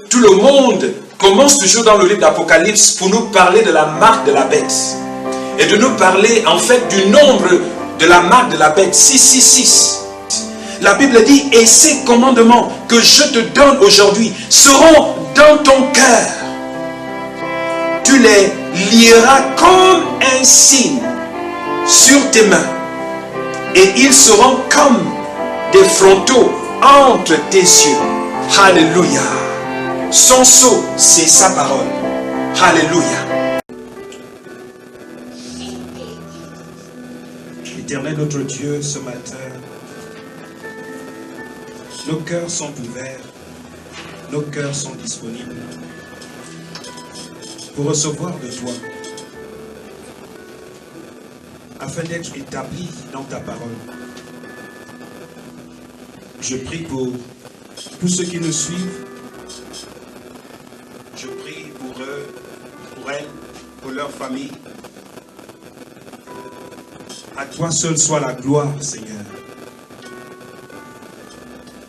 Tout le monde commence toujours dans le livre d'Apocalypse pour nous parler de la marque de la bête. Et de nous parler en fait du nombre de la marque de la bête, 666. La Bible dit, et ces commandements que je te donne aujourd'hui seront dans ton cœur. Tu les lieras comme un signe sur tes mains. Et ils seront comme des frontaux entre tes yeux. Alléluia. Son sceau, c'est sa parole. Alléluia. Éternel notre Dieu, ce matin, nos cœurs sont ouverts, nos cœurs sont disponibles pour recevoir de toi, afin d'être établis dans ta parole. Je prie pour tous ceux qui nous suivent. Je prie pour eux, pour elles, pour leur famille. À toi seul soit la gloire, Seigneur.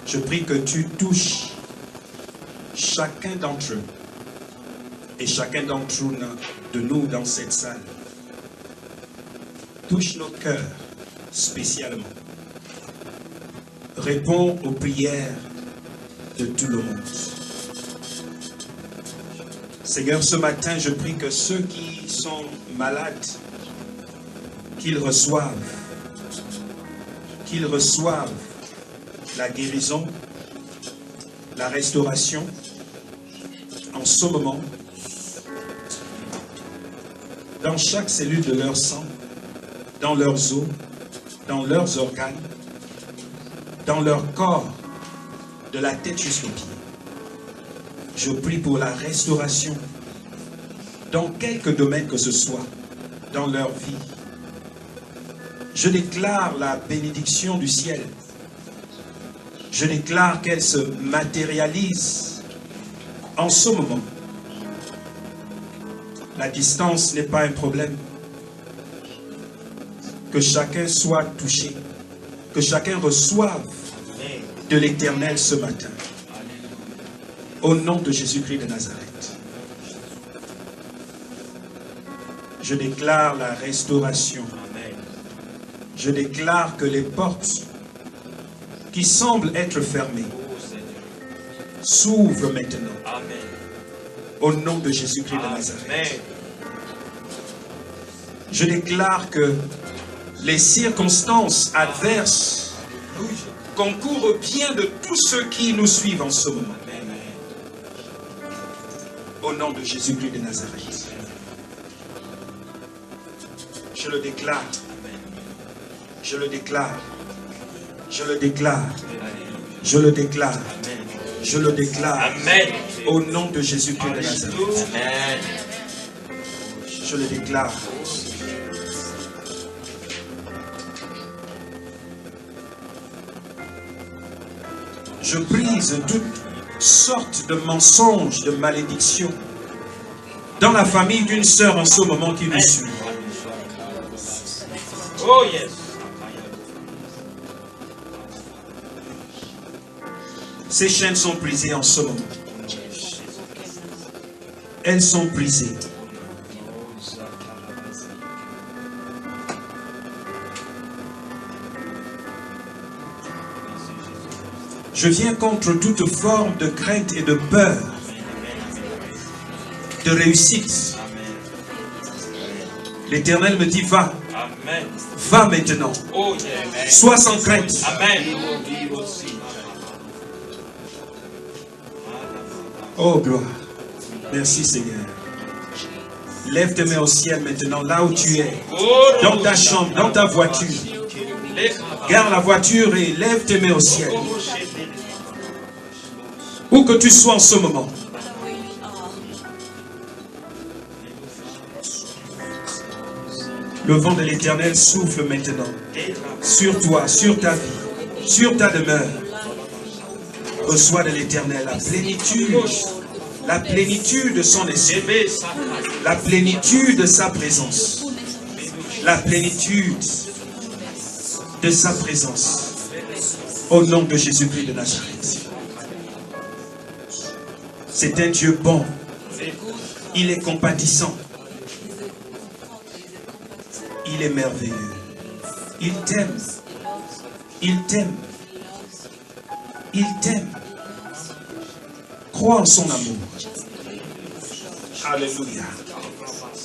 Je prie que tu touches chacun d'entre eux et chacun d'entre nous dans cette salle. Touche nos cœurs spécialement. Réponds aux prières de tout le monde. Seigneur, ce matin, je prie que ceux qui sont malades, qu'ils reçoivent la guérison, la restauration en ce moment, dans chaque cellule de leur sang, dans leurs os, dans leurs organes, dans leur corps, de la tête jusqu'aux pieds. Je prie pour la restauration dans quelque domaine que ce soit, dans leur vie. Je déclare la bénédiction du ciel. Je déclare qu'elle se matérialise en ce moment. La distance n'est pas un problème. Que chacun soit touché. Que chacun reçoive de l'Éternel ce matin. Au nom de Jésus-Christ de Nazareth. Je déclare la restauration. Je déclare que les portes qui semblent être fermées s'ouvrent maintenant. Au nom de Jésus-Christ de Nazareth. Je déclare que les circonstances adverses concourent au bien de tous ceux qui nous suivent en ce moment. Au nom de Jésus-Christ de Nazareth. Je le déclare. Je le déclare. Je le déclare. Je le déclare. Je le déclare. Amen. Au nom de Jésus-Christ de Nazareth. Amen. Je le déclare. Je brise toutes sortes de mensonges, de malédictions dans la famille d'une sœur en ce moment qui nous suit. Oh yes. Ces chaînes sont brisées en ce moment. Elles sont brisées. Je viens contre toute forme de crainte et de peur, de réussite. L'Éternel me dit, va. Amen. Va maintenant. Oh yes. Sois sans crainte. Amen. Oh, gloire. Merci, Seigneur. Lève tes mains au ciel maintenant, là où tu es. Dans ta chambre, dans ta voiture. Garde la voiture et lève tes mains au ciel. Où que tu sois en ce moment. Le vent de l'Éternel souffle maintenant. Sur toi, sur ta vie, sur ta demeure. Reçois de l'Éternel la plénitude de son esprit, la plénitude de sa présence, la plénitude de sa présence, au nom de Jésus-Christ de Nazareth. C'est un Dieu bon. Il est compatissant. Il est merveilleux. Il t'aime. Il t'aime. Il t'aime. Crois en son amour. Alléluia.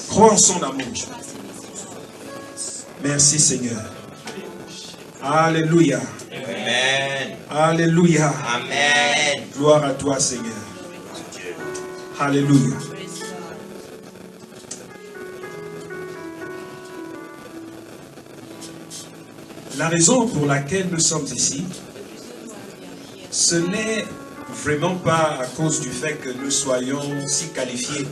Crois en son amour. Merci Seigneur. Alléluia. Amen. Alléluia. Amen. Gloire à toi Seigneur. Alléluia. La raison pour laquelle nous sommes ici, ce n'est vraiment pas à cause du fait que nous soyons si qualifiés.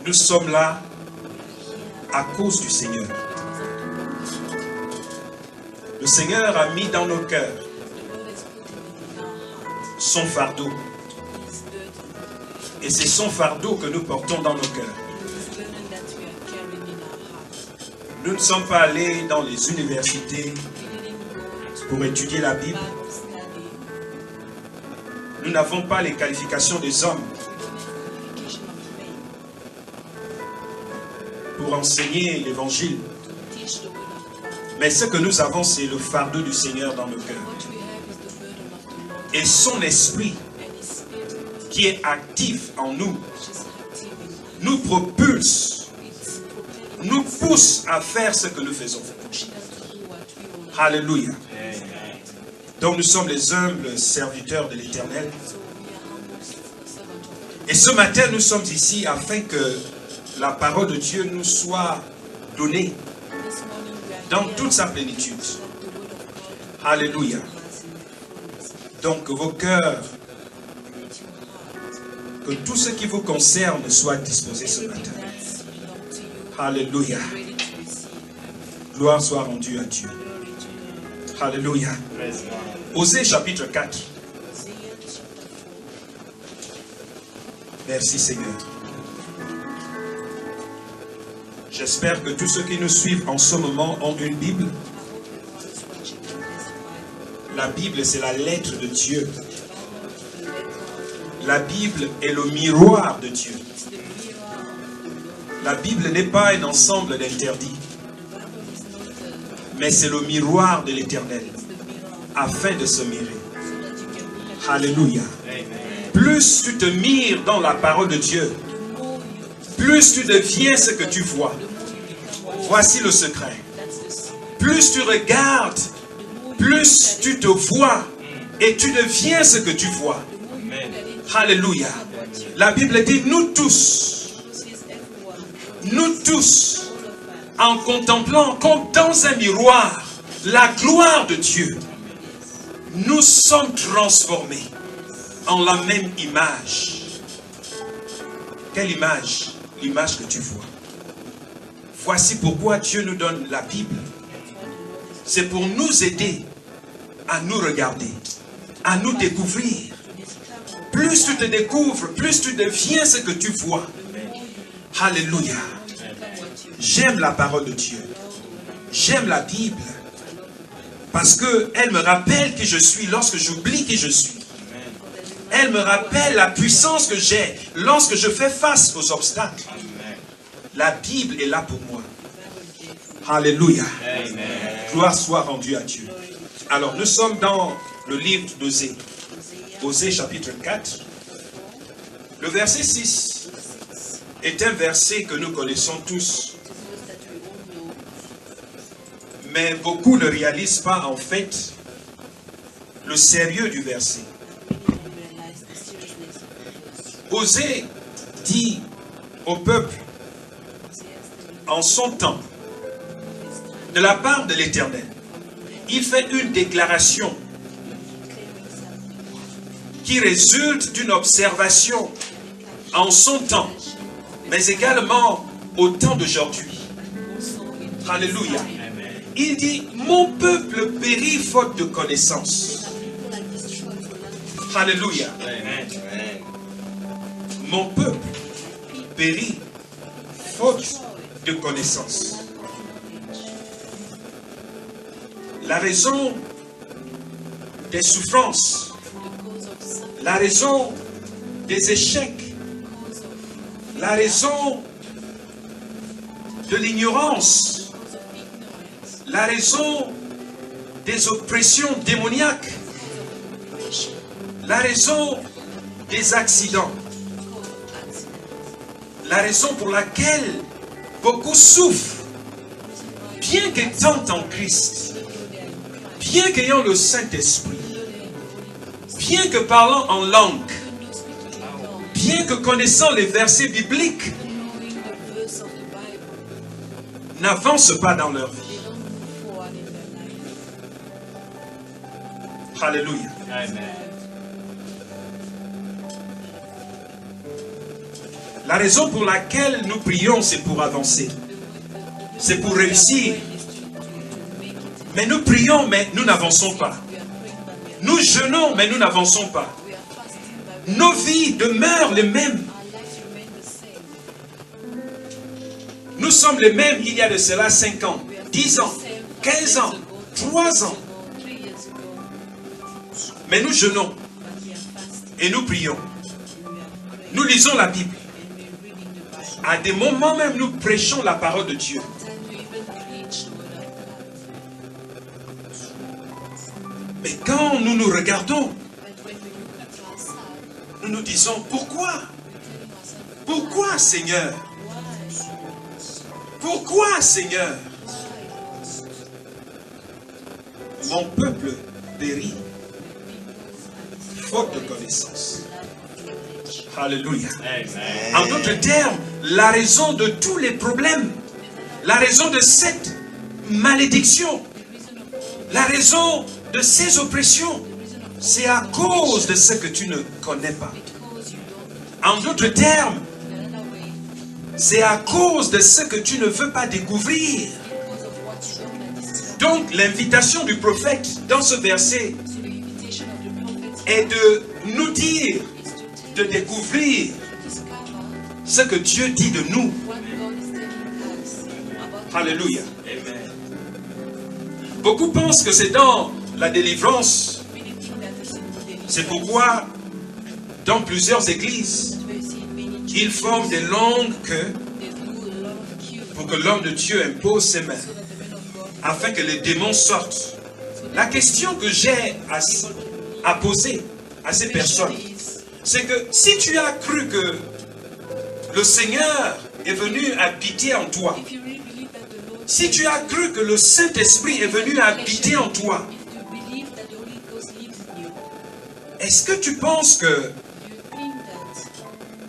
Nous sommes là à cause du Seigneur. Le Seigneur a mis dans nos cœurs son fardeau. Et c'est son fardeau que nous portons dans nos cœurs. Nous ne sommes pas allés dans les universités pour étudier la Bible. Nous n'avons pas les qualifications des hommes pour enseigner l'évangile. Mais ce que nous avons, c'est le fardeau du Seigneur dans nos cœurs. Et son esprit qui est actif en nous, nous propulse, nous pousse à faire ce que nous faisons. Alléluia. Donc nous sommes les humbles serviteurs de l'Éternel. Et ce matin, nous sommes ici afin que la parole de Dieu nous soit donnée dans toute sa plénitude. Alléluia. Donc vos cœurs, que tout ce qui vous concerne soit disposé ce matin. Alléluia. Gloire soit rendue à Dieu. Alléluia. Osée chapitre 4. Merci Seigneur. J'espère que tous ceux qui nous suivent en ce moment ont une Bible. La Bible, c'est la lettre de Dieu. La Bible est le miroir de Dieu. La Bible n'est pas un ensemble d'interdits, mais c'est le miroir de l'Éternel, afin de se mirer. Alléluia. Plus tu te mires dans la parole de Dieu, plus tu deviens ce que tu vois. Voici le secret. Plus tu regardes, plus tu te vois et tu deviens ce que tu vois. Alléluia. La Bible dit, nous tous, en contemplant comme dans un miroir la gloire de Dieu, nous sommes transformés en la même image. Quelle image? L'image que tu vois. Voici pourquoi Dieu nous donne la Bible. C'est pour nous aider à nous regarder, à nous découvrir. Plus tu te découvres, plus tu deviens ce que tu vois. Alléluia. J'aime la parole de Dieu. J'aime la Bible. Parce qu'elle me rappelle qui je suis lorsque j'oublie qui je suis. Elle me rappelle la puissance que j'ai lorsque je fais face aux obstacles. La Bible est là pour moi. Alléluia. Gloire soit rendue à Dieu. Alors nous sommes dans le livre d'Osée. Osée chapitre 4. Le verset 6 est un verset que nous connaissons tous. Mais beaucoup ne réalisent pas en fait le sérieux du verset. Osée dit au peuple en son temps, de la part de l'Éternel, il fait une déclaration qui résulte d'une observation en son temps, mais également au temps d'aujourd'hui. Alléluia. Il dit, mon peuple périt faute de connaissance. Alléluia. Mon peuple périt faute de connaissance. La raison des souffrances la raison des échecs, la raison de l'ignorance, la raison des oppressions démoniaques, la raison des accidents, la raison pour laquelle beaucoup souffrent, bien qu'étant en Christ, bien qu'ayant le Saint-Esprit, bien que parlant en langue, bien que connaissant les versets bibliques, n'avancent pas dans leur vie. Alléluia. Amen. La raison pour laquelle nous prions, c'est pour avancer. C'est pour réussir. Mais nous prions, mais nous n'avançons pas. Nous jeûnons, mais nous n'avançons pas. Nos vies demeurent les mêmes. Nous sommes les mêmes il y a de cela 5 ans, 10 ans, 15 ans, 3 ans. Mais nous jeûnons et nous prions. Nous lisons la Bible. À des moments même, nous prêchons la parole de Dieu. Mais quand nous nous regardons, nous nous disons, pourquoi? Pourquoi, Seigneur? Pourquoi, Seigneur? Mon peuple périt, faute de connaissance. Alléluia. Amen. En d'autres termes, la raison de tous les problèmes, la raison de cette malédiction, la raison de ces oppressions, c'est à cause de ce que tu ne connais pas. En d'autres termes, c'est à cause de ce que tu ne veux pas découvrir. Donc, l'invitation du prophète dans ce verset est de nous dire, de découvrir ce que Dieu dit de nous. Alléluia. Amen. Beaucoup pensent que c'est dans la délivrance. C'est pourquoi, dans plusieurs églises, ils forment des longues queues pour que l'homme de Dieu impose ses mains, afin que les démons sortent. La question que j'ai à poser à ces personnes, c'est que si tu as cru que le Seigneur est venu habiter en toi, si tu as cru que le Saint-Esprit est venu habiter en toi, est-ce que tu penses que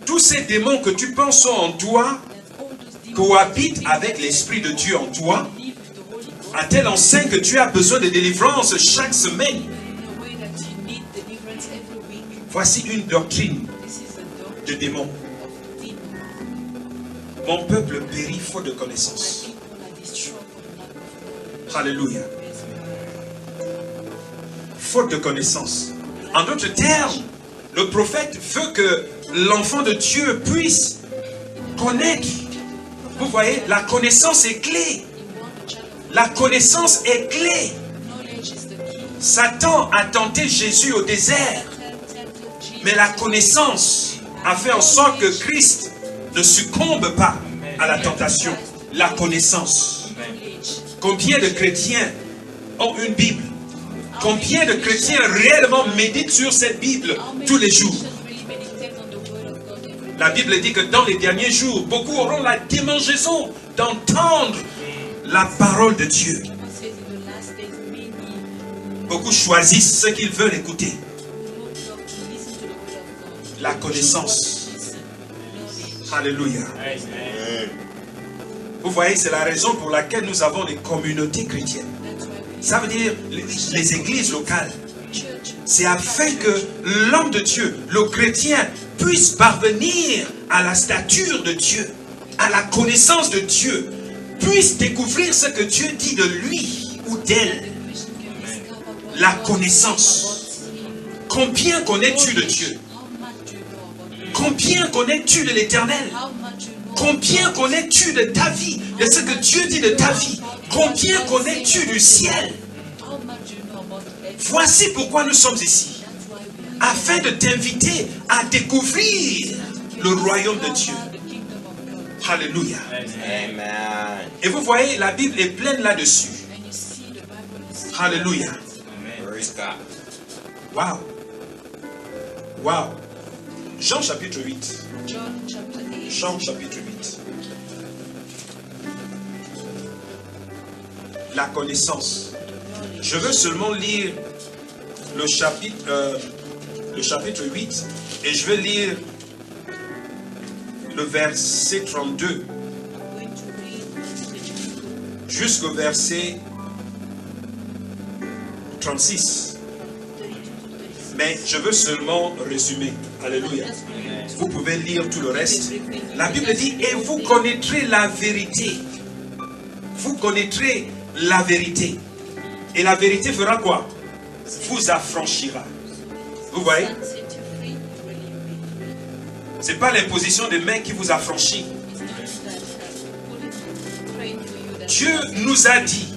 tous ces démons que tu penses sont en toi cohabitent avec l'Esprit de Dieu en toi, à telle enseigne que tu as besoin de délivrance chaque semaine? Voici une doctrine de démons. Mon peuple périt faute de connaissance. Alléluia. Faute de connaissance. En d'autres termes, le prophète veut que l'enfant de Dieu puisse connaître. Vous voyez, la connaissance est clé. La connaissance est clé. Satan a tenté Jésus au désert. Mais la connaissance a fait en sorte que Christ ne succombe pas à la tentation. La connaissance. Combien de chrétiens ont une Bible? Combien de chrétiens réellement méditent sur cette Bible tous les jours? La Bible dit que dans les derniers jours, beaucoup auront la démangeaison d'entendre la parole de Dieu. Beaucoup choisissent ce qu'ils veulent écouter. La connaissance. Alléluia. Vous voyez, c'est la raison pour laquelle nous avons des communautés chrétiennes. Ça veut dire les églises locales. C'est afin que l'homme de Dieu, le chrétien, puisse parvenir à la stature de Dieu, à la connaissance de Dieu, puisse découvrir ce que Dieu dit de lui ou d'elle. La connaissance. Combien connais-tu de Dieu? Combien connais-tu de l'Éternel? Combien connais-tu de ta vie, de ce que Dieu dit de ta vie? Combien connais-tu du ciel? Voici pourquoi nous sommes ici. afin de t'inviter à découvrir le royaume de Dieu. Alléluia. Amen. Et vous voyez, la Bible est pleine là-dessus. Alléluia. Praise God. Waouh. Waouh. Jean chapitre 8. Jean chapitre 8. La connaissance. Je veux seulement lire le chapitre 8 et je vais lire le verset 32 jusqu'au verset 36. Mais je veux seulement résumer. Alléluia. Vous pouvez lire tout le reste. La Bible dit, et vous connaîtrez la vérité. Vous connaîtrez la vérité. Et la vérité fera quoi? Vous affranchira. Vous voyez? Ce n'est pas l'imposition des mains qui vous affranchit. Dieu nous a dit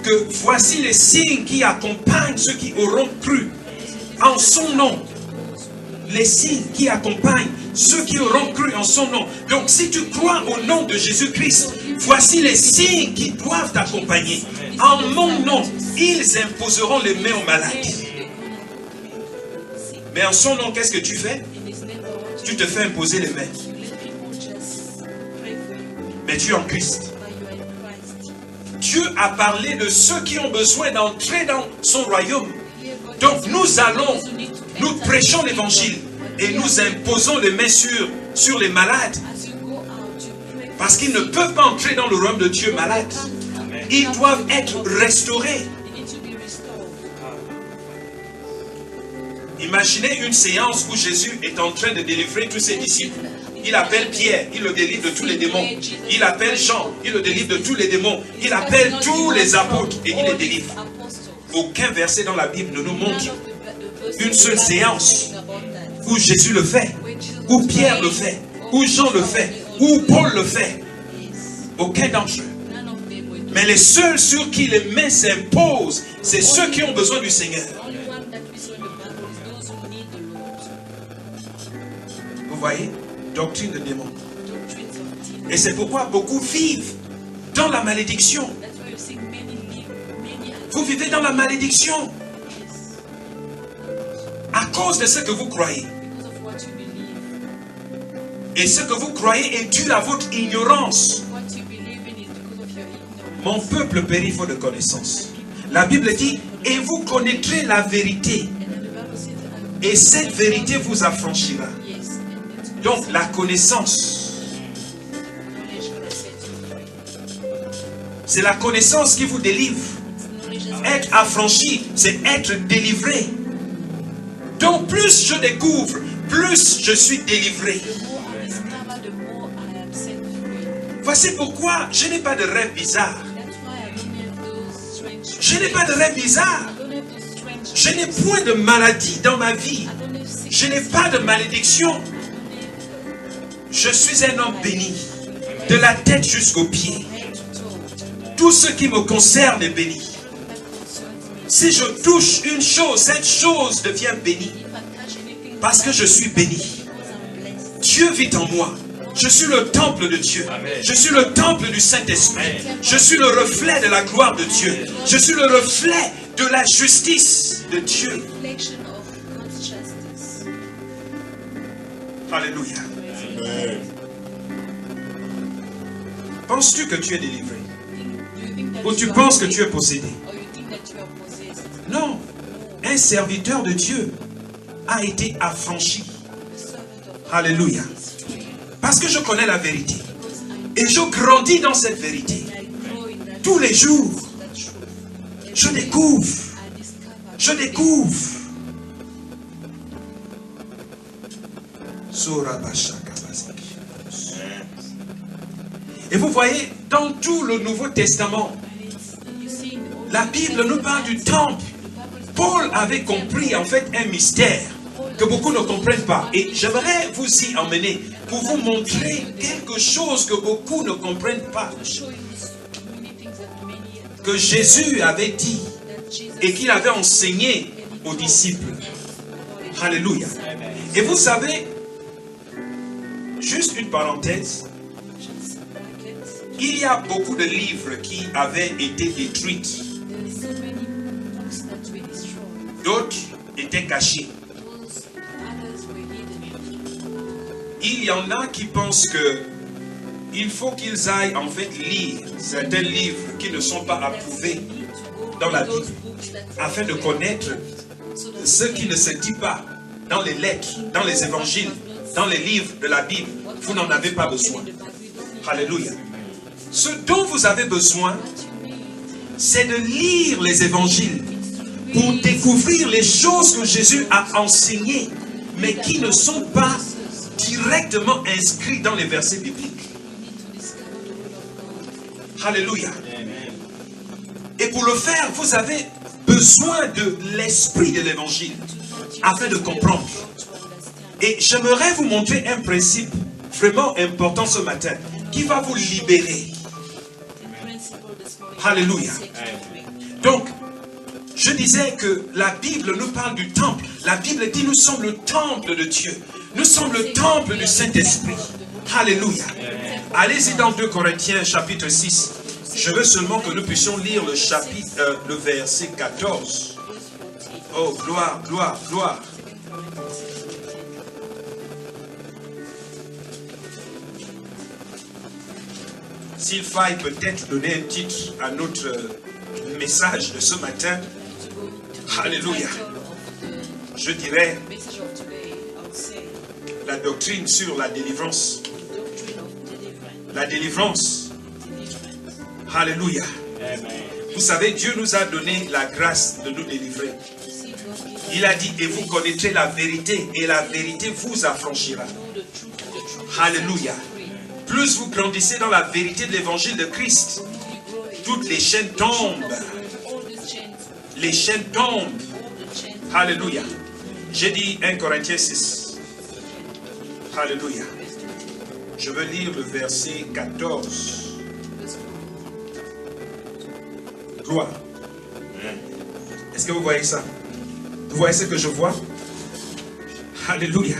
que voici les signes qui accompagnent ceux qui auront cru en son nom. Les signes qui accompagnent ceux qui auront cru en son nom. Donc si tu crois au nom de Jésus-Christ, voici les signes qui doivent t'accompagner. En mon nom, ils imposeront les mains aux malades. Mais en son nom, qu'est-ce que tu fais? Tu te fais imposer les mains. Mais tu es en Christ. Dieu a parlé de ceux qui ont besoin d'entrer dans son royaume. Donc nous prêchons l'évangile et nous imposons les mains sur les malades. Parce qu'ils ne peuvent pas entrer dans le royaume de Dieu malades. Ils doivent être restaurés. Imaginez une séance où Jésus est en train de délivrer tous ses disciples. Il appelle Pierre, il le délivre de tous les démons. Il appelle Jean, il le délivre de tous les démons. Il appelle tous les apôtres et il les délivre. Aucun verset dans la Bible ne nous montre une seule séance où Jésus le fait, où Pierre le fait, où Jean le fait, où Paul le fait. Aucun d'entre eux. Mais les seuls sur qui les mains s'imposent, c'est ceux qui ont besoin du Seigneur. Vous voyez? Doctrine de démons. Et c'est pourquoi beaucoup vivent dans la malédiction. Vous vivez dans la malédiction à cause de ce que vous croyez. Et ce que vous croyez est dû à votre ignorance. Mon peuple périt faute de connaissance. La Bible dit, et vous connaîtrez la vérité. Et cette vérité vous affranchira. Donc la connaissance, c'est la connaissance qui vous délivre. Être affranchi, c'est être délivré. Donc plus je découvre, plus je suis délivré. Voici pourquoi je n'ai pas de rêve bizarre. Je n'ai pas de rêve bizarre. Je n'ai point de maladie dans ma vie. Je n'ai pas de malédiction. Je suis un homme béni, de la tête jusqu'aux pieds. Tout ce qui me concerne est béni. Si je touche une chose, cette chose devient bénie. Parce que je suis béni. Dieu vit en moi. Je suis le temple de Dieu. Je suis le temple du Saint-Esprit. Je suis le reflet de la gloire de Dieu. Je suis le reflet de la justice de Dieu. Alléluia. Penses-tu que tu es délivré? Ou tu penses que tu es possédé? Non. Un serviteur de Dieu a été affranchi. Alléluia. Parce que je connais la vérité. Et je grandis dans cette vérité. Tous les jours, je découvre. Je découvre. Et vous voyez, dans tout le Nouveau Testament, la Bible nous parle du temple. Paul avait compris en fait un mystère que beaucoup ne comprennent pas. Et j'aimerais vous y emmener pour vous montrer quelque chose que beaucoup ne comprennent pas. Que Jésus avait dit et qu'il avait enseigné aux disciples. Alléluia. Et vous savez, juste une parenthèse, il y a beaucoup de livres qui avaient été détruits. D'autres étaient cachés. Il y en a qui pensent que il faut qu'ils aillent en fait lire certains livres qui ne sont pas approuvés dans la Bible afin de connaître ce qui ne se dit pas dans les lettres, dans les évangiles, dans les livres de la Bible. Vous n'en avez pas besoin. Alléluia. Ce dont vous avez besoin, c'est de lire les évangiles pour découvrir les choses que Jésus a enseignées, mais qui ne sont pas directement inscrites dans les versets bibliques. Alléluia. Et pour le faire, vous avez besoin de l'esprit de l'évangile afin de comprendre. Et j'aimerais vous montrer un principe vraiment important ce matin qui va vous libérer. Alléluia. Donc, je disais que la Bible nous parle du temple. La Bible dit nous sommes le temple de Dieu. Nous sommes le temple du Saint-Esprit. Alléluia. Allez-y dans 2 Corinthiens chapitre 6. Je veux seulement que nous puissions lire le chapitre, le verset 14. Oh, gloire, gloire, gloire. S'il faille peut-être donner un titre à notre message de ce matin, alléluia, je dirais la doctrine sur la délivrance. La délivrance. Alléluia. Vous savez, Dieu nous a donné la grâce de nous délivrer. Il a dit, et vous connaîtrez la vérité, et la vérité vous affranchira. Alléluia. Plus vous grandissez dans la vérité de l'évangile de Christ, toutes les chaînes tombent. Les chaînes tombent. Alléluia. J'ai dit 1 Corinthiens 6. Alléluia. Je veux lire le verset 14. Gloire. Est-ce que vous voyez ça? Vous voyez ce que je vois? Alléluia.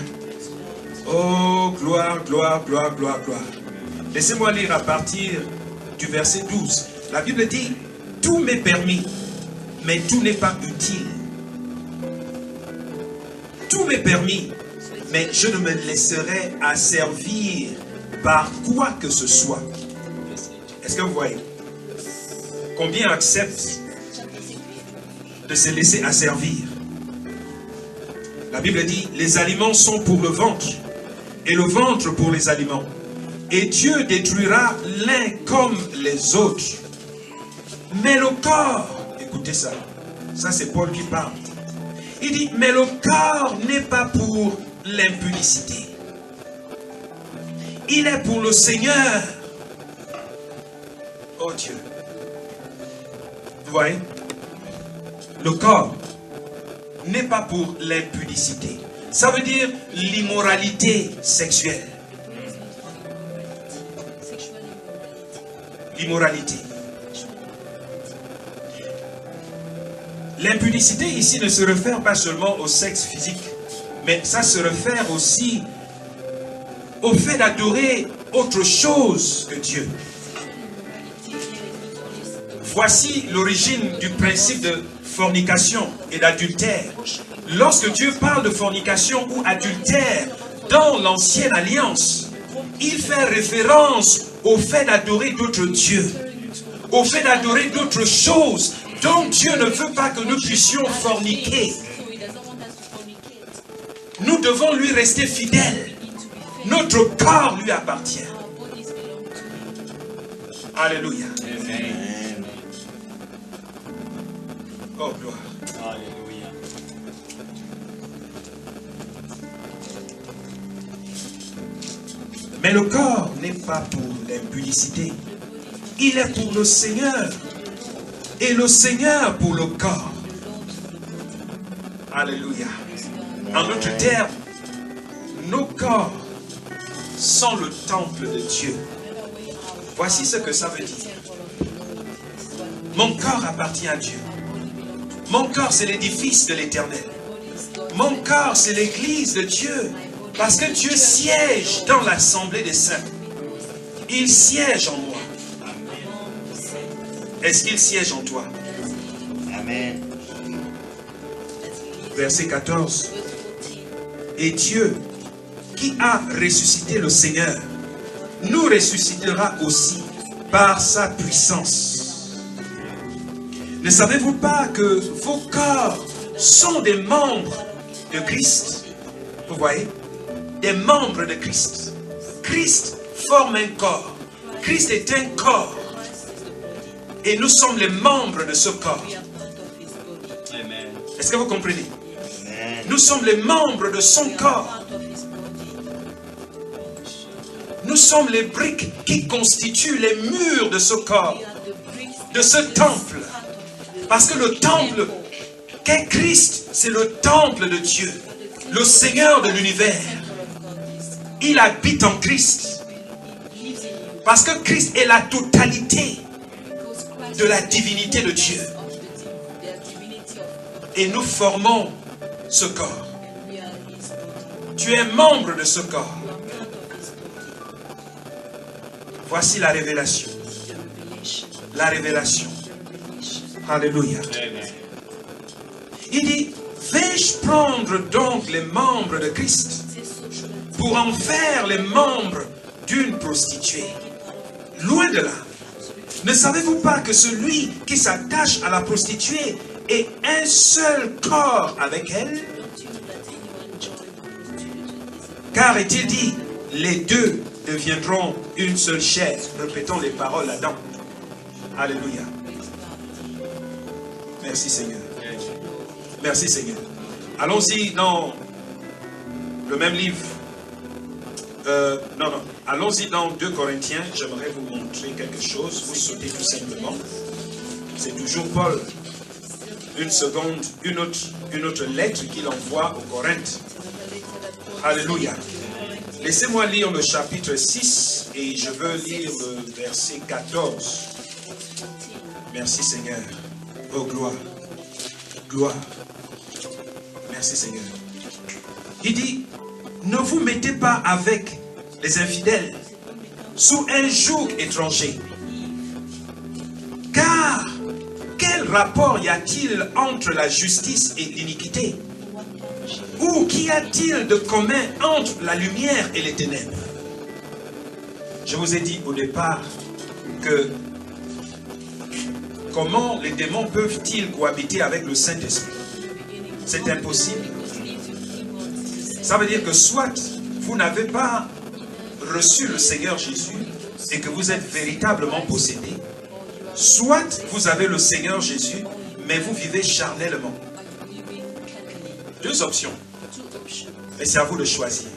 Oh, gloire, gloire, gloire, gloire, gloire. Laissez-moi lire à partir du verset 12. La Bible dit, tout m'est permis, mais tout n'est pas utile. Tout m'est permis, mais je ne me laisserai asservir par quoi que ce soit. Est-ce que vous voyez? Combien acceptent de se laisser asservir? La Bible dit, les aliments sont pour le ventre, et le ventre pour les aliments. Et Dieu détruira l'un comme les autres. Mais le corps, écoutez ça, ça c'est Paul qui parle. Il dit, mais le corps n'est pas pour l'impudicité. Il est pour le Seigneur. Oh Dieu. Vous voyez? Le corps n'est pas pour l'impudicité. Ça veut dire l'immoralité sexuelle. L'immoralité. L'impudicité ici ne se réfère pas seulement au sexe physique, mais ça se réfère aussi au fait d'adorer autre chose que Dieu. Voici l'origine du principe de fornication et d'adultère. Lorsque Dieu parle de fornication ou adultère dans l'ancienne alliance, il fait référence au fait d'adorer d'autres dieux, au fait d'adorer d'autres choses dont Dieu ne veut pas que nous puissions forniquer. Nous devons lui rester fidèles. Notre corps lui appartient. Alléluia. Amen. Oh, gloire. Alléluia. Mais le corps n'est pas pour l'impudicité. Il est pour le Seigneur. Et le Seigneur pour le corps. Alléluia. En d'autres termes, nos corps sont le temple de Dieu. Voici ce que ça veut dire. Mon corps appartient à Dieu. Mon corps, c'est l'édifice de l'Éternel. Mon corps, c'est l'église de Dieu. Parce que Dieu siège dans l'assemblée des saints. Il siège en moi. Est-ce qu'il siège en toi? Amen. Verset 14. Et Dieu, qui a ressuscité le Seigneur, nous ressuscitera aussi par sa puissance. Ne savez-vous pas que vos corps sont des membres de Christ? Vous voyez? Des membres de Christ. Christ forme un corps. Christ est un corps. Et nous sommes les membres de ce corps. Amen. Est-ce que vous comprenez? Amen. Nous sommes les membres de son corps. Nous sommes les briques qui constituent les murs de ce corps, de ce temple. Parce que le temple qu'est Christ, c'est le temple de Dieu, le Seigneur de l'univers. Il habite en Christ. Parce que Christ est la totalité de la divinité de Dieu. Et nous formons ce corps. Tu es membre de ce corps. Voici la révélation. La révélation. Alléluia. Amen. Il dit, vais-je prendre donc les membres de Christ pour en faire les membres d'une prostituée? Loin de là. Ne savez-vous pas que celui qui s'attache à la prostituée est un seul corps avec elle? Car est-il dit, les deux deviendront une seule chair. Répétons les paroles là-dedans. Alléluia. Merci Seigneur. Merci Seigneur. Allons-y dans le même livre. Allons-y dans 2 Corinthiens. J'aimerais vous montrer quelque chose. Vous sautez tout simplement. C'est toujours Paul. Une seconde, une autre lettre qu'il envoie aux Corinthes. Alléluia. Laissez-moi lire le chapitre 6 et je veux lire le verset 14. Merci Seigneur. Oh gloire. Gloire. Merci Seigneur. Il dit, ne vous mettez pas avec les infidèles sous un joug étranger. Car quel rapport y a-t-il entre la justice et l'iniquité? Ou qu'y a-t-il de commun entre la lumière et les ténèbres? Je vous ai dit au départ que comment les démons peuvent-ils cohabiter avec le Saint-Esprit? C'est impossible. Ça veut dire que soit vous n'avez pas reçu le Seigneur Jésus et que vous êtes véritablement possédé, soit vous avez le Seigneur Jésus, mais vous vivez charnellement. 2 options. Et c'est à vous de choisir.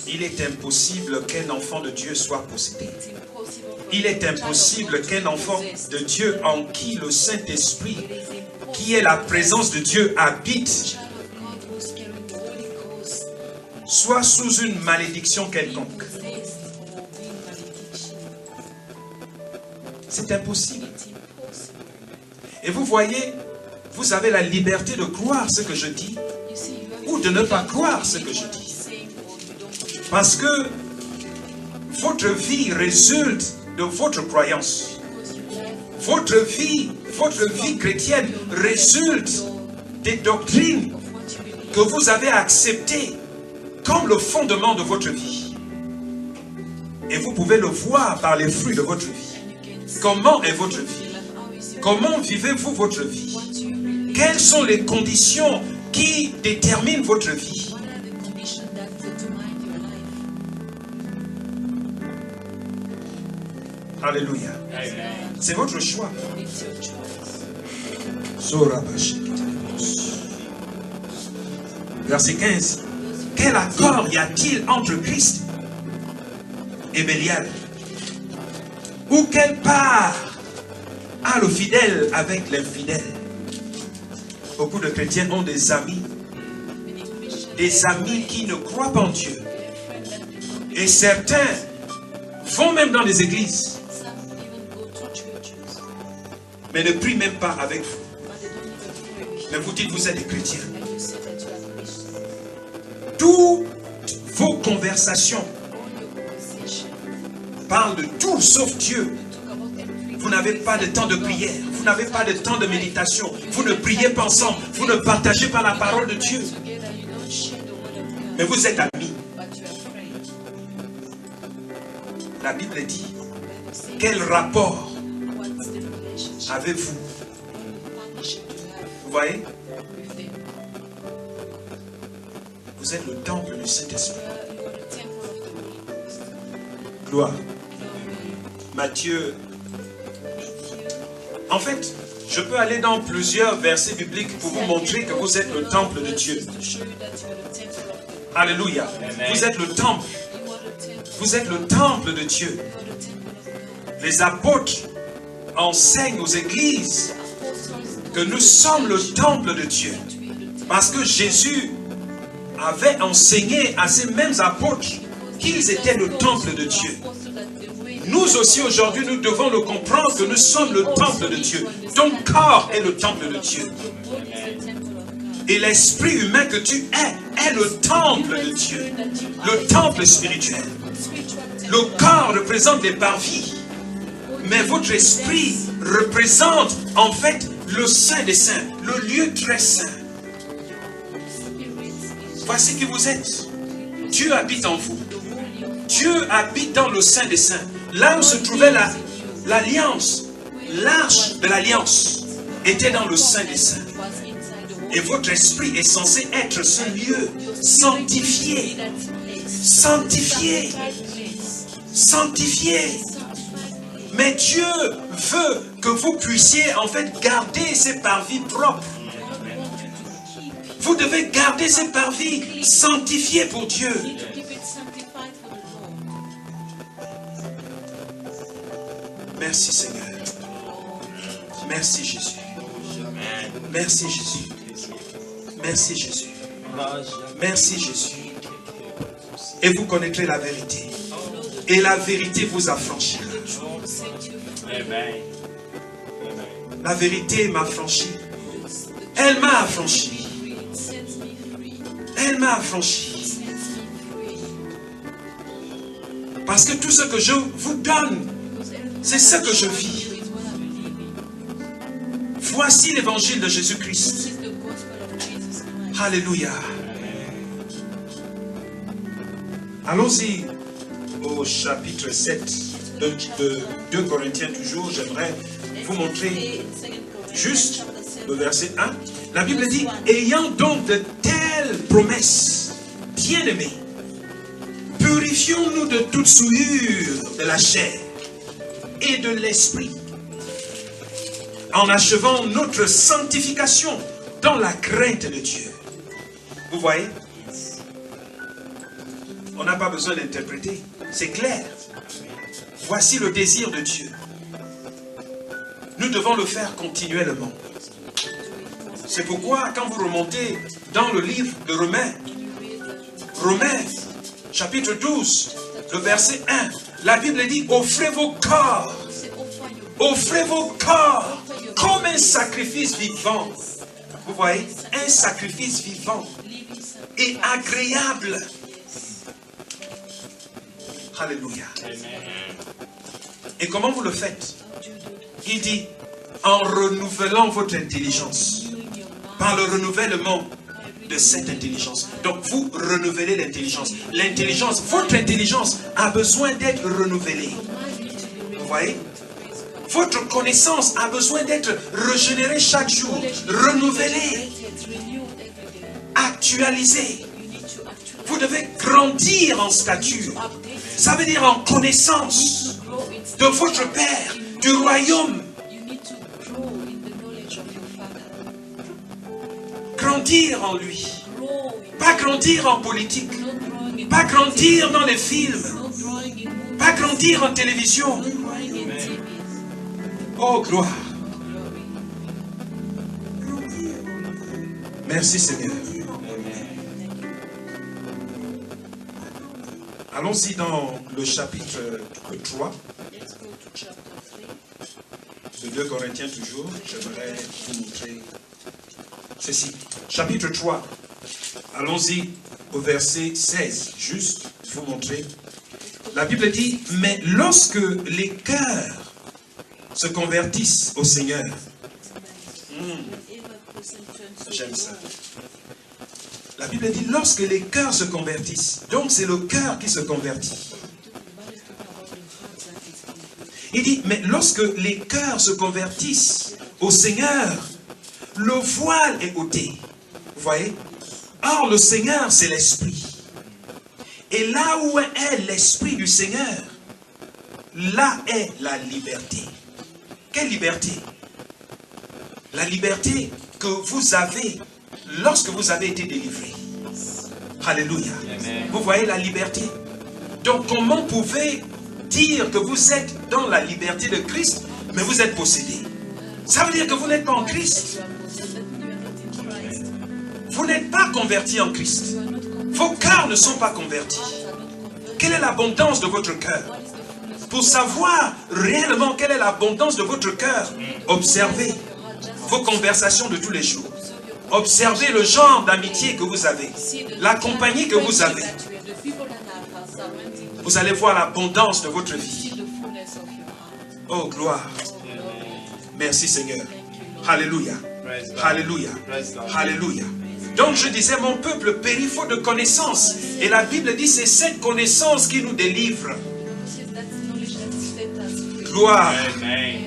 Il est impossible qu'un enfant de Dieu soit possédé. Il est impossible qu'un enfant de Dieu en qui le Saint-Esprit, qui est la présence de Dieu, habite, soit sous une malédiction quelconque. C'est impossible. Et vous voyez, vous avez la liberté de croire ce que je dis ou de ne pas croire ce que je dis. Parce que votre vie résulte de votre croyance. Votre vie chrétienne résulte des doctrines que vous avez acceptées comme le fondement de votre vie. Et vous pouvez le voir par les fruits de votre vie. Comment est votre vie? Comment vivez-vous votre vie? Quelles sont les conditions qui déterminent votre vie? Alléluia. C'est votre choix. Verset 15. Quel accord y a-t-il entre Christ et Bélial? Ou quelle part a le fidèle avec l'infidèle? Beaucoup de chrétiens ont des amis qui ne croient pas en Dieu. Et certains vont même dans les églises, mais ne prient même pas avec vous. Mais vous dites vous êtes des chrétiens. and you say that you are Christian. Toutes vos conversations All your conversation, parlent de tout sauf Dieu. you talk about everything. Vous n'avez pas de temps de prière. Vous n'avez pas de temps de méditation. Vous ne priez pas ensemble. Vous ne partagez pas la parole de Dieu. Together, you don't share the word of God, Mais vous êtes amis. but you are friends. La Bible dit, Bible says, quel rapport what's the relationship, avez-vous? partnership you have Vous voyez, with them? vous êtes le temple du Saint-Esprit. You are the temple of the Holy Ghost. Gloire. Glory. Matthieu. Matthew. En fait, je peux aller dans plusieurs versets bibliques pour vous montrer que vous êtes le temple de Dieu. Alléluia. Vous êtes le temple. Vous êtes le temple de Dieu. Les apôtres enseignent aux églises que nous sommes le temple de Dieu. Parce que Jésus avait enseigné à ces mêmes apôtres qu'ils étaient le temple de Dieu. Nous aussi aujourd'hui, nous devons le comprendre que nous sommes le temple de Dieu. Ton corps est le temple de Dieu. Et l'esprit humain que tu est le temple de Dieu. Le temple spirituel. Le corps représente les parvis. Mais votre esprit représente en fait le Saint des Saints, le lieu très saint. Voici qui vous êtes. Dieu habite en vous. Dieu habite dans le Saint des Saints. Là où se trouvait l'alliance, l'arche de l'alliance était dans le Saint des Saints. Et votre esprit est censé être ce lieu sanctifié. Sanctifié. Sanctifié. Mais Dieu veut que vous puissiez en fait garder ces parvis propres. Vous devez garder ces parvis sanctifiés pour Dieu. Merci Seigneur. Merci Jésus. Merci Jésus. Merci Jésus. Merci Jésus. Et vous connaîtrez la vérité. Et la vérité vous affranchira. La vérité m'a affranchi. Elle m'a affranchi. Elle m'a affranchi. Parce que tout ce que je vous donne, c'est ce que je vis. Voici l'évangile de Jésus-Christ. Alléluia. Allons-y au chapitre 7 de 2 Corinthiens toujours. J'aimerais vous montrer juste le verset 1. La Bible dit, ayant donc de telles promesses, bien-aimés, purifions-nous de toute souillure de la chair et de l'esprit, en achevant notre sanctification dans la crainte de Dieu. Vous voyez? On n'a pas besoin d'interpréter. C'est clair. Voici le désir de Dieu. Nous devons le faire continuellement. C'est pourquoi quand vous remontez dans le livre de Romains, chapitre 12, le verset 1, la Bible dit, offrez vos corps comme un sacrifice vivant. Vous voyez, un sacrifice vivant et agréable. Alléluia. Et comment vous le faites? Il dit, en renouvelant votre intelligence, par le renouvellement de cette intelligence. Donc vous renouvelez l'intelligence. L'intelligence, votre intelligence a besoin d'être renouvelée. Vous voyez? Votre connaissance a besoin d'être régénérée chaque jour, renouvelée, actualisée. Vous devez grandir en stature. Ça veut dire en connaissance de votre Père, du royaume. Grandir en lui. Pas grandir en politique. Pas grandir dans les films. Pas grandir en télévision. Oh, gloire. Merci Seigneur. Allons-y dans le chapitre 3 de 2 Corinthiens toujours. J'aimerais vous montrer ceci. Chapitre 3. Allons-y au verset 16. Juste, vous montrer. La Bible dit, mais lorsque les cœurs se convertissent au Seigneur. J'aime ça. La Bible dit, lorsque les cœurs se convertissent. Donc c'est le cœur qui se convertit. Il dit, mais lorsque les cœurs se convertissent au Seigneur, le voile est ôté. Vous voyez? Or, le Seigneur, c'est l'Esprit. Et là où est l'Esprit du Seigneur, là est la liberté. Quelle liberté? La liberté que vous avez lorsque vous avez été délivré. Alléluia. Amen. Vous voyez la liberté? Donc, comment pouvez dire que vous êtes dans la liberté de Christ, mais vous êtes possédé? Ça veut dire que vous n'êtes pas en Christ. Vous n'êtes pas converti en Christ. Vos cœurs ne sont pas convertis. Quelle est l'abondance de votre cœur? Pour savoir réellement quelle est l'abondance de votre cœur, observez vos conversations de tous les jours. Observez le genre d'amitié que vous avez, la compagnie que vous avez. Vous allez voir l'abondance de votre vie. Oh, gloire. Merci Seigneur. Alléluia. Alléluia. Alléluia. Donc je disais, mon peuple périt faute de connaissance. Et la Bible dit, c'est cette connaissance qui nous délivre. Gloire. Amen.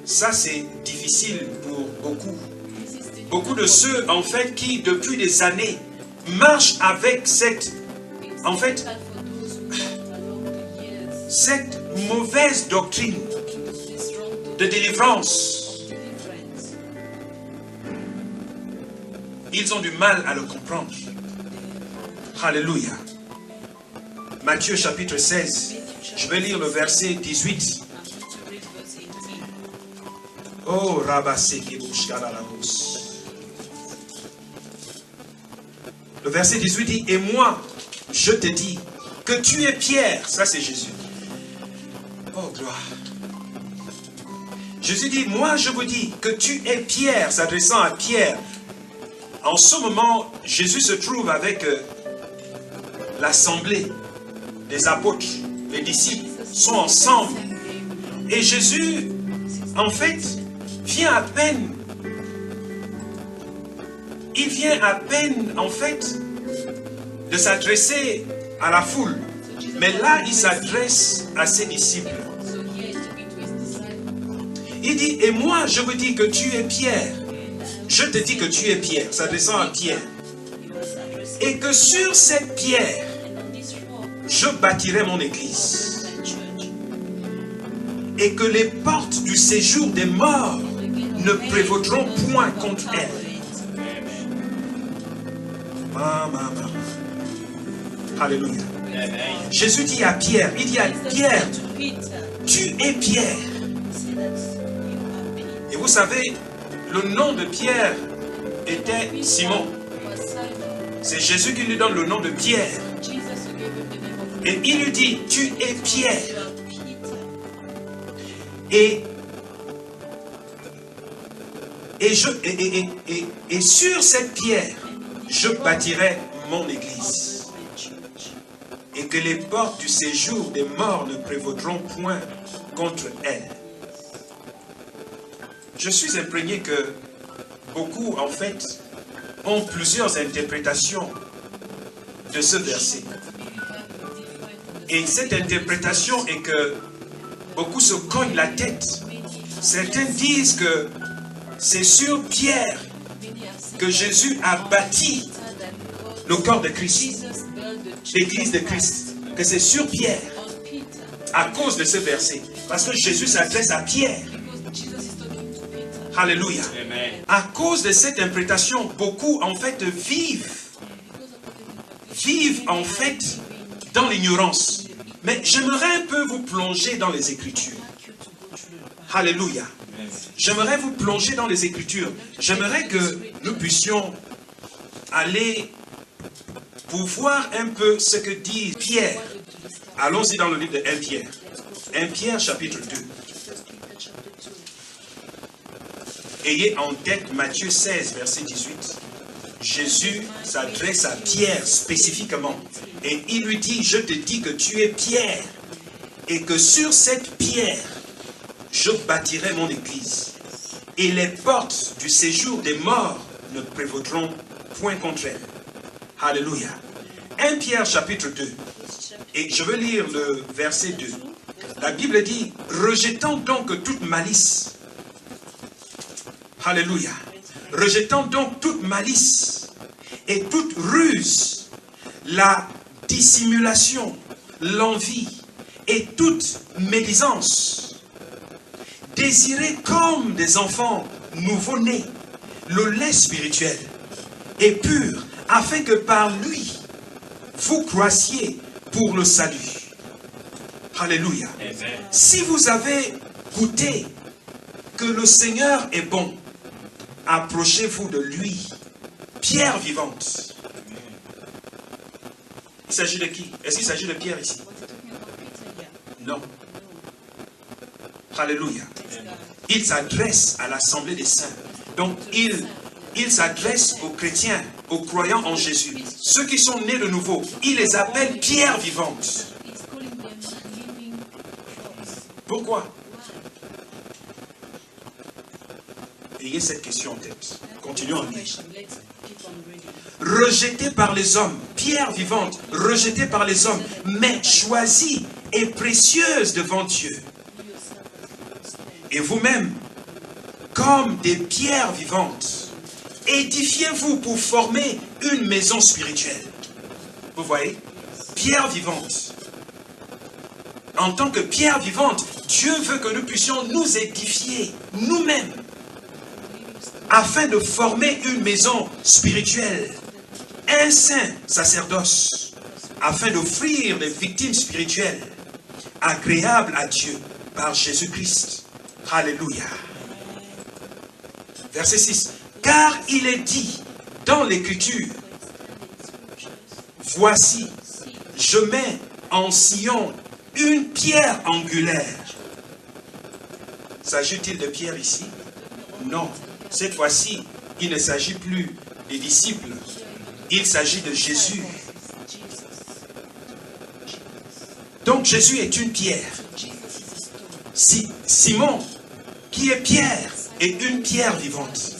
Ça c'est difficile pour beaucoup. Beaucoup de ceux, en fait, qui depuis des années marchent avec cette mauvaise doctrine de délivrance. Ils ont du mal à le comprendre. Alléluia. Matthieu chapitre 16. Je vais lire le verset 18. Oh, Rabaseke Bushkaralamos. Le verset 18 dit, et moi, je te dis que tu es Pierre. Ça, c'est Jésus. Oh, gloire. Jésus dit, moi, je vous dis que tu es Pierre, s'adressant à Pierre. En ce moment, Jésus se trouve avec l'assemblée des apôtres. Les disciples sont ensemble. Et Jésus, en fait, vient à peine, en fait, de s'adresser à la foule. Mais là, il s'adresse à ses disciples. Il dit, et moi, je vous dis que tu es Pierre. Je te dis que tu es Pierre, s'adressant à Pierre. Et que sur cette pierre, je bâtirai mon église. Et que les portes du séjour des morts ne prévaudront point contre elle. Alléluia. Jésus dit à Pierre, il dit à Pierre, tu es Pierre. Et vous savez, le nom de Pierre était Simon. C'est Jésus qui lui donne le nom de Pierre. Et il lui dit, tu es Pierre. Et sur cette pierre, je bâtirai mon église. Et que les portes du séjour des morts ne prévaudront point contre elle. Je suis imprégné que beaucoup, en fait, ont plusieurs interprétations de ce verset. Et cette interprétation est que beaucoup se cognent la tête. Certains disent que c'est sur Pierre que Jésus a bâti le corps de Christ, l'église de Christ. Que c'est sur Pierre, à cause de ce verset. Parce que Jésus s'adresse à Pierre. Alléluia. À cause de cette interprétation, beaucoup en fait vivent en fait dans l'ignorance. Mais j'aimerais un peu vous plonger dans les Écritures. Alléluia. J'aimerais vous plonger dans les Écritures. J'aimerais que nous puissions aller pour voir un peu ce que dit Pierre. Allons-y dans le livre de 1 Pierre. 1 Pierre chapitre 2. Ayez en tête Matthieu 16, verset 18. Jésus s'adresse à Pierre spécifiquement. Et il lui dit, je te dis que tu es Pierre. Et que sur cette pierre, je bâtirai mon église. Et les portes du séjour des morts ne prévaudront point contre elle. Alléluia. 1 Pierre chapitre 2. Et je veux lire le verset 2. La Bible dit, rejetant donc toute malice. Alléluia. Rejetant donc toute malice et toute ruse, la dissimulation, l'envie et toute médisance. Désirez comme des enfants nouveau-nés le lait spirituel et pur, afin que par lui, vous croissiez pour le salut. Alléluia. Si vous avez goûté que le Seigneur est bon, approchez-vous de lui, pierre vivante. Il s'agit de qui? Est-ce qu'il s'agit de Pierre ici? Non. Alléluia. Il s'adresse à l'assemblée des saints. Donc il s'adresse aux chrétiens, aux croyants en Jésus. Ceux qui sont nés de nouveau, il les appelle pierre vivante. Pourquoi? Ayez cette question en tête. Continuons à lire. Rejeté par les hommes, pierre vivante, rejetée par les hommes, mais choisie et précieuse devant Dieu. Et vous-même, comme des pierres vivantes, édifiez-vous pour former une maison spirituelle. Vous voyez? Pierre vivante. En tant que pierre vivante, Dieu veut que nous puissions nous édifier nous-mêmes afin de former une maison spirituelle, un saint sacerdoce, afin d'offrir des victimes spirituelles agréables à Dieu par Jésus-Christ. Alléluia. Verset 6. Car il est dit dans l'Écriture, voici, je mets en Sion une pierre angulaire. S'agit-il de Pierre ici? Non. Cette fois-ci, il ne s'agit plus des disciples. Il s'agit de Jésus. Donc Jésus est une pierre. Simon, qui est Pierre, est une pierre vivante.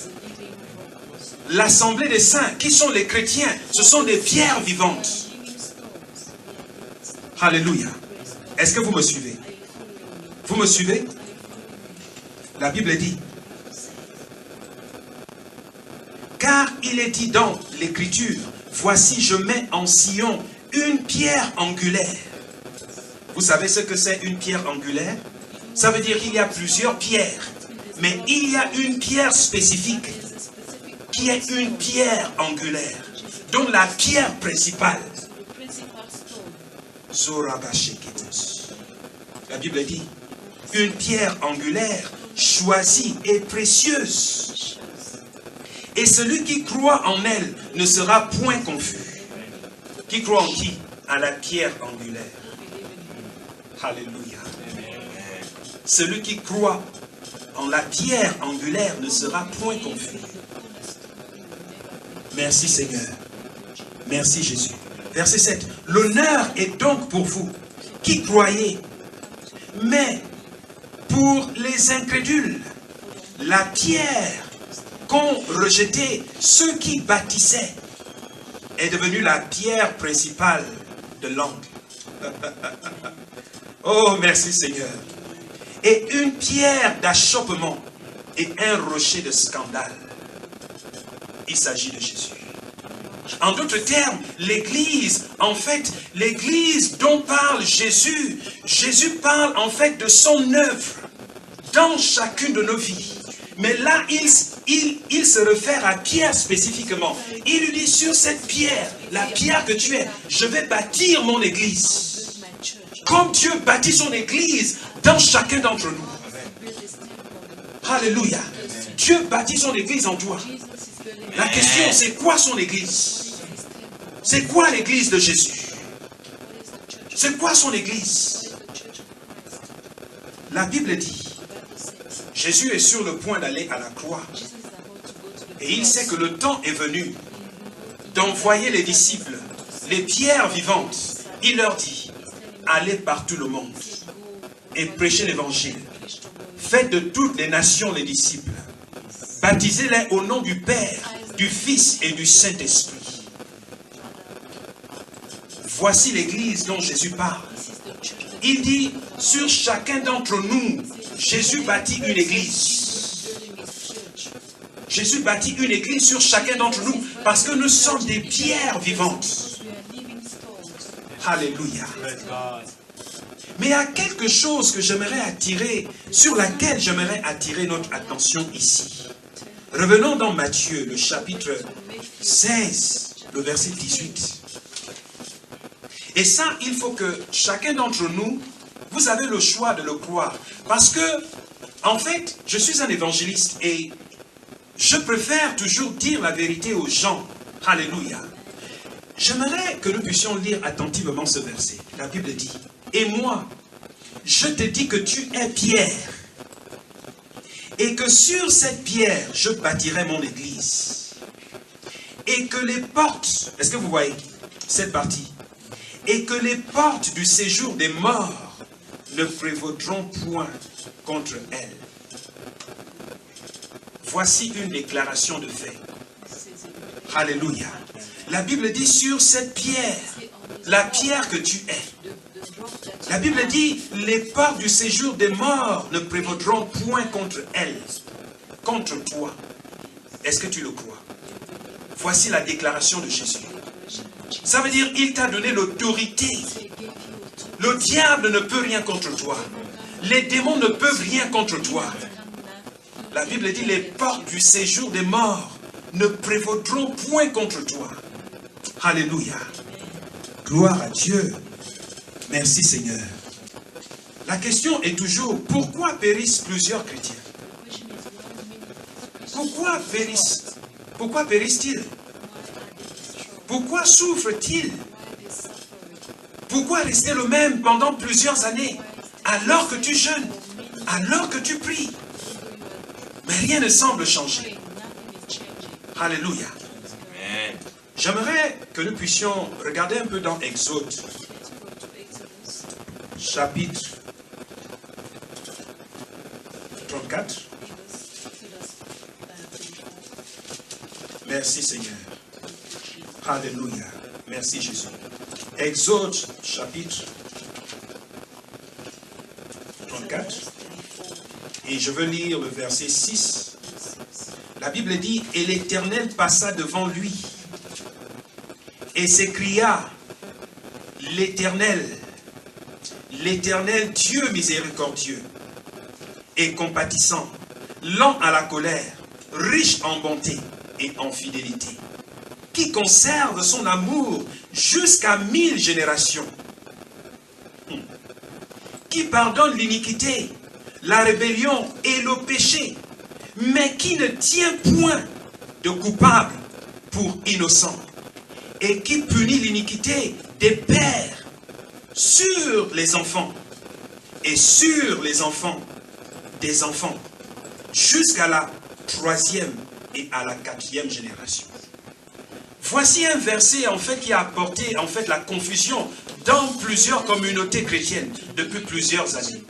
L'assemblée des saints, qui sont les chrétiens, ce sont des pierres vivantes. Alléluia. Est-ce que vous me suivez? Vous me suivez? La Bible dit, car il est dit dans l'Écriture, voici je mets en Sion une pierre angulaire. Vous savez ce que c'est une pierre angulaire? Ça veut dire qu'il y a plusieurs pierres, mais il y a une pierre spécifique qui est une pierre angulaire, dont la pierre principale. La Bible dit, une pierre angulaire choisie et précieuse. Et celui qui croit en elle ne sera point confus. Qui croit en qui? À la pierre angulaire. Alléluia. Celui qui croit en la pierre angulaire ne sera point confus. Merci Seigneur. Merci Jésus. Verset 7. L'honneur est donc pour vous qui croyez. Mais pour les incrédules, la pierre qu'ont rejeté ceux qui bâtissaient est devenue la pierre principale de l'angle. Oh, merci Seigneur. Et une pierre d'achoppement et un rocher de scandale. Il s'agit de Jésus. En d'autres termes, l'Église, en fait, l'Église dont parle Jésus, Jésus parle en fait de son œuvre dans chacune de nos vies. Mais là, il se réfère à Pierre spécifiquement. Il lui dit, sur cette pierre, la pierre que tu es, je vais bâtir mon Église. Comme Dieu bâtit son Église dans chacun d'entre nous. Alléluia. Dieu bâtit son Église en toi. La question, c'est quoi son Église? C'est quoi l'Église de Jésus? C'est quoi son Église? La Bible dit, Jésus est sur le point d'aller à la croix. Jesus is about to go to the Et il sait cross. que le temps est venu d'envoyer les disciples, les pierres vivantes. Il leur dit, allez par tout le monde et prêchez l'évangile. Faites de toutes les nations les disciples. Baptisez-les au nom du Père, du Fils et du Saint-Esprit. Voici l'église dont Jésus parle. Il dit, sur chacun d'entre nous, Jésus bâtit une église. Jésus bâtit une église sur chacun d'entre nous parce que nous sommes des pierres vivantes. Alléluia. Mais il y a quelque chose que j'aimerais attirer, sur laquelle j'aimerais attirer notre attention ici. Revenons dans Matthieu, le chapitre 16, le verset 18. Et ça, il faut que chacun d'entre nous, vous avez le choix de le croire. Parce que, en fait, je suis un évangéliste et je préfère toujours dire la vérité aux gens. Alléluia. J'aimerais que nous puissions lire attentivement ce verset. La Bible dit, et moi, je te dis que tu es Pierre, et que sur cette pierre, je bâtirai mon église. Et que les portes, est-ce que vous voyez cette partie? Et que les portes du séjour des morts ne prévaudront point contre elle. Voici une déclaration de fait. Alléluia. La Bible dit sur cette pierre, la pierre que tu es. La Bible dit, les portes du séjour des morts ne prévaudront point contre elle, contre toi. Est-ce que tu le crois? Voici la déclaration de Jésus. Ça veut dire, il t'a donné l'autorité. Le diable ne peut rien contre toi. Les démons ne peuvent rien contre toi. La Bible dit, les portes du séjour des morts ne prévaudront point contre toi. Alléluia. Gloire à Dieu. Merci Seigneur. La question est toujours, pourquoi périssent plusieurs chrétiens? Pourquoi périssent-ils? Pourquoi souffrent-ils? Pourquoi rester le même pendant plusieurs années? Alors que tu jeûnes, alors que tu pries. Mais rien ne semble changer. Alléluia. J'aimerais que nous puissions regarder un peu dans Exode, chapitre 34. Merci Seigneur. Alléluia. Merci Jésus. Exode, chapitre 34. Et je veux lire le verset 6. La Bible dit, et l'Éternel passa devant lui et s'écria, l'Éternel Dieu miséricordieux et compatissant, lent à la colère, riche en bonté et en fidélité, qui conserve son amour jusqu'à 1000 générations, qui pardonne l'iniquité, la rébellion et le péché, mais qui ne tient point de coupable pour innocent, et qui punit l'iniquité des pères sur les enfants, et sur les enfants des enfants, jusqu'à la 3e et à la 4e génération. Voici un verset en fait qui a apporté en fait la confusion dans plusieurs communautés chrétiennes depuis plusieurs années.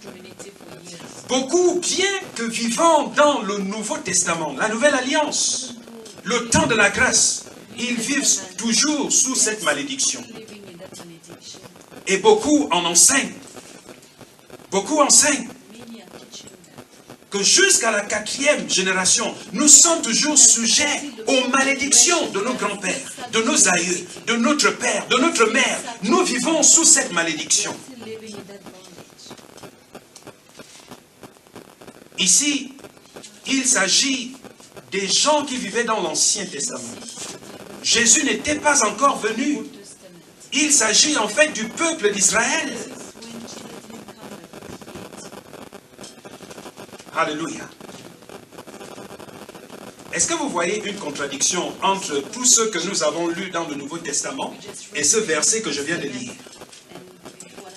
Beaucoup, bien que vivant dans le Nouveau Testament, la Nouvelle Alliance, le temps de la grâce, ils vivent toujours sous cette malédiction. Et beaucoup en enseignent. Beaucoup enseignent que jusqu'à la 4e génération, nous sommes toujours sujets aux malédictions de nos grands-pères, de nos aïeux, de notre père, de notre mère. Nous vivons sous cette malédiction. Ici, il s'agit des gens qui vivaient dans l'Ancien Testament. Jésus n'était pas encore venu. Il s'agit en fait du peuple d'Israël. Alléluia. Est-ce que vous voyez une contradiction entre tout ce que nous avons lu dans le Nouveau Testament et ce verset que je viens de lire?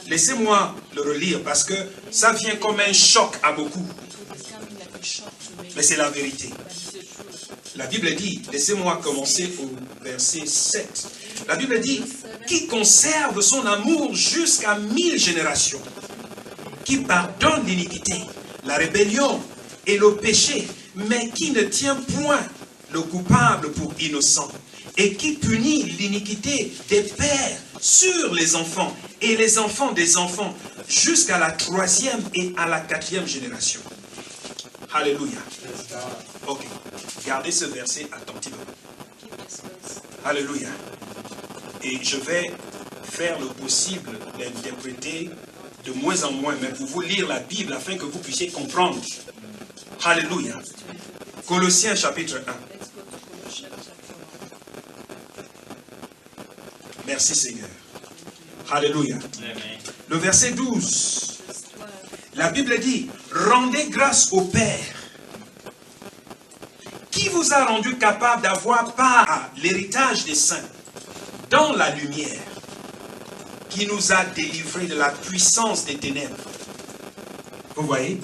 Laissez-moi le relire parce que ça vient comme un choc à beaucoup. Mais c'est la vérité. but it's the truth. La Bible dit, laissez-moi commencer au verset 7. La Bible dit, qui conserve son amour jusqu'à 1000 générations, qui pardonne l'iniquité, la rébellion et le péché, mais qui ne tient point le coupable pour innocent, et qui punit l'iniquité des pères sur les enfants et les enfants des enfants, jusqu'à la 3e et à la 4e génération. Alléluia. Ok. Gardez ce verset attentivement. Keep this verse. Alléluia. Et je vais faire le possible d'interpréter de moins en moins, mais pour vous lire la Bible afin que vous puissiez comprendre. Alléluia. Colossiens chapitre 1. Let's go to Colossians chapter 1. Merci Seigneur. Alléluia. Amen. Le verset 12. Verse 12. La Bible dit, rendez grâce au Père, qui vous a rendu capable d'avoir part à l'héritage des saints dans la lumière, qui nous a délivrés de la puissance des ténèbres. Vous voyez,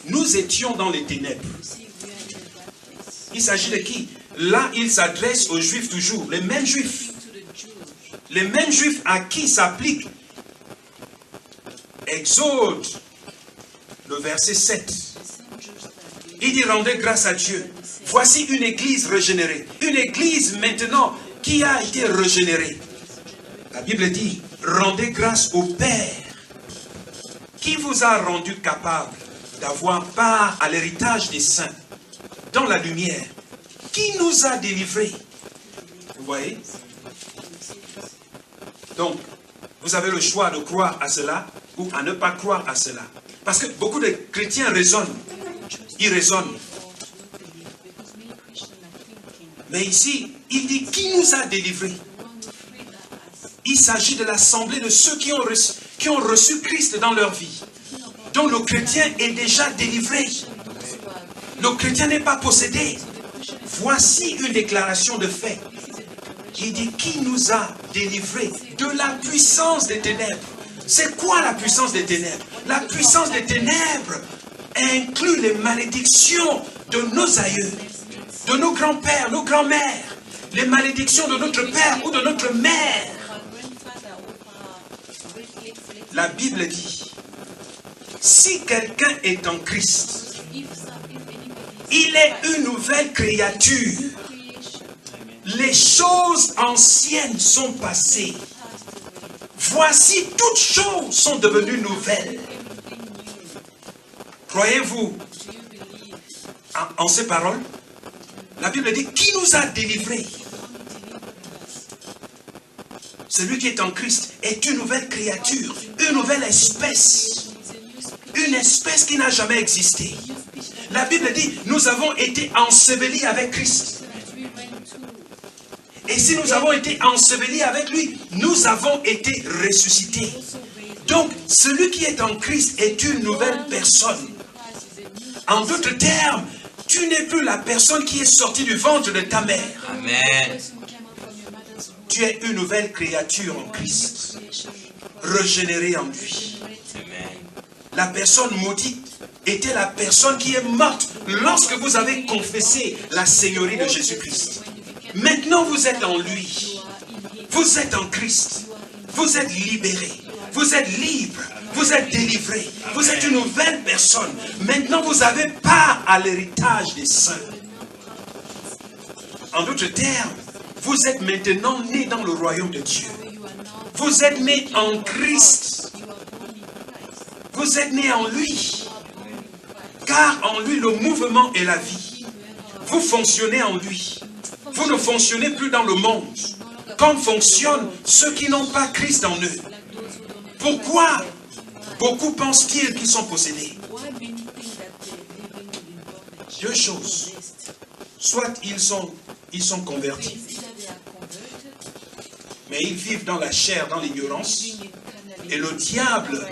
nous étions dans les ténèbres. You see, we are in the dark place. Il s'agit de qui? Là, il s'adresse aux Juifs toujours, les mêmes Juifs. To the Jews. Les mêmes Juifs à qui s'applique Exode, le verset 7. The same Jews that believe. Il dit, rendez grâce à Dieu. Voici une église régénérée. Une église maintenant qui a été régénérée. La Bible dit, rendez grâce au Père, qui vous a rendu capable d'avoir part à l'héritage des saints dans la lumière, qui nous a délivrés. Vous voyez? Donc, vous avez le choix de croire à cela ou à ne pas croire à cela. Parce que beaucoup de chrétiens raisonnent. Ils raisonnent. Because many Christians are thinking, Mais ici, il dit qui nous a délivrés. the one who freed us. Il s'agit de l'assemblée de ceux qui ont reçu Christ dans leur vie. Donc le chrétien est déjà délivré. Le chrétien n'est pas possédé. Voici une déclaration de fait. Il dit qui nous a délivrés de la puissance des ténèbres. C'est quoi la puissance des ténèbres? La puissance des ténèbres inclut les malédictions de nos aïeux, de nos grands-pères, nos grands-mères, les malédictions de notre père ou de notre mère. La Bible dit, si quelqu'un est en Christ, il est une nouvelle créature. Les choses anciennes sont passées. Voici, toutes choses sont devenues nouvelles. Croyez-vous en ces paroles? La Bible dit, qui nous a délivrés? Celui qui est en Christ est une nouvelle créature, une nouvelle espèce. Une espèce qui n'a jamais existé. La Bible dit, nous avons été ensevelis avec Christ. Et si nous avons été ensevelis avec lui, nous avons été ressuscités. Donc, celui qui est en Christ est une nouvelle personne. En d'autres termes, tu n'es plus la personne qui est sortie du ventre de ta mère. Amen. Tu es une nouvelle créature en Christ, régénérée en lui. Amen. La personne maudite était la personne qui est morte lorsque vous avez confessé la Seigneurie de Jésus-Christ. Maintenant, vous êtes en lui. Vous êtes en Christ. Vous êtes libéré. Vous êtes libre. Vous êtes délivré. Vous êtes une nouvelle personne. Maintenant, vous avez part à l'héritage des saints. En d'autres termes, vous êtes maintenant né dans le royaume de Dieu. Vous êtes né en Christ. Vous êtes né en lui. Car en lui, le mouvement est la vie. Vous fonctionnez en lui. Vous ne fonctionnez plus dans le monde, comme fonctionnent ceux qui n'ont pas Christ en eux. Pourquoi beaucoup pensent-ils qu'ils sont possédés? Deux choses. Soit ils sont convertis, mais ils vivent dans la chair, dans l'ignorance, et le diable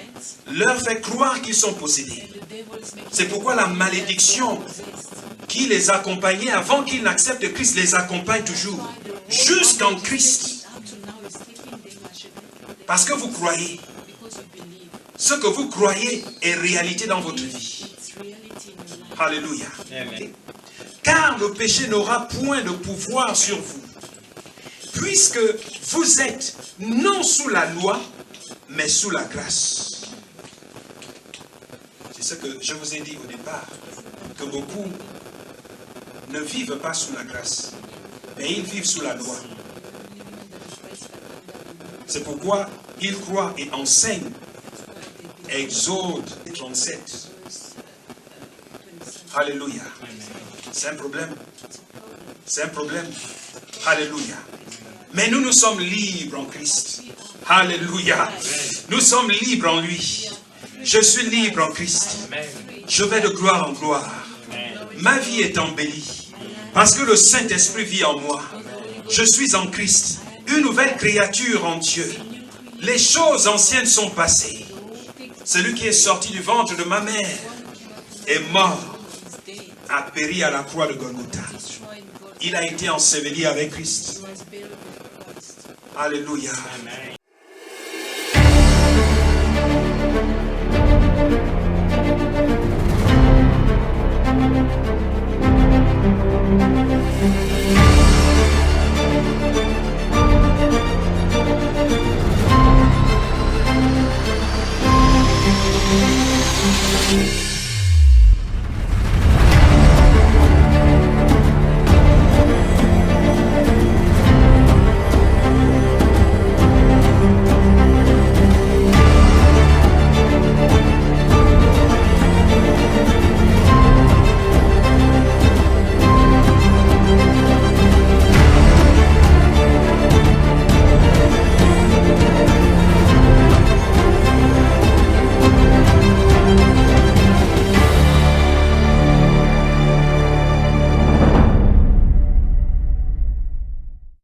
leur fait croire qu'ils sont possédés. C'est pourquoi la malédiction qui les accompagnait avant qu'ils n'acceptent Christ les accompagne toujours, jusqu'en Christ. Parce que vous croyez. Ce que vous croyez est réalité dans votre vie. Alléluia. Amen. Car le péché n'aura point de pouvoir sur vous, puisque vous êtes non sous la loi, mais sous la grâce. C'est ce que je vous ai dit au départ, que beaucoup ne vivent pas sous la grâce, mais ils vivent sous la loi. C'est pourquoi ils croient et enseignent. Exode 37. Alléluia. C'est un problème. C'est un problème. Alléluia. Mais nous sommes libres en Christ. Alléluia. Nous sommes libres en lui. Je suis libre en Christ. Je vais de gloire en gloire. Ma vie est embellie. Parce que le Saint-Esprit vit en moi. Je suis en Christ. Une nouvelle créature en Dieu. Les choses anciennes sont passées. Celui qui est sorti du ventre de ma mère est mort, a péri à la croix de Golgotha. Il a été enseveli avec Christ. Alléluia.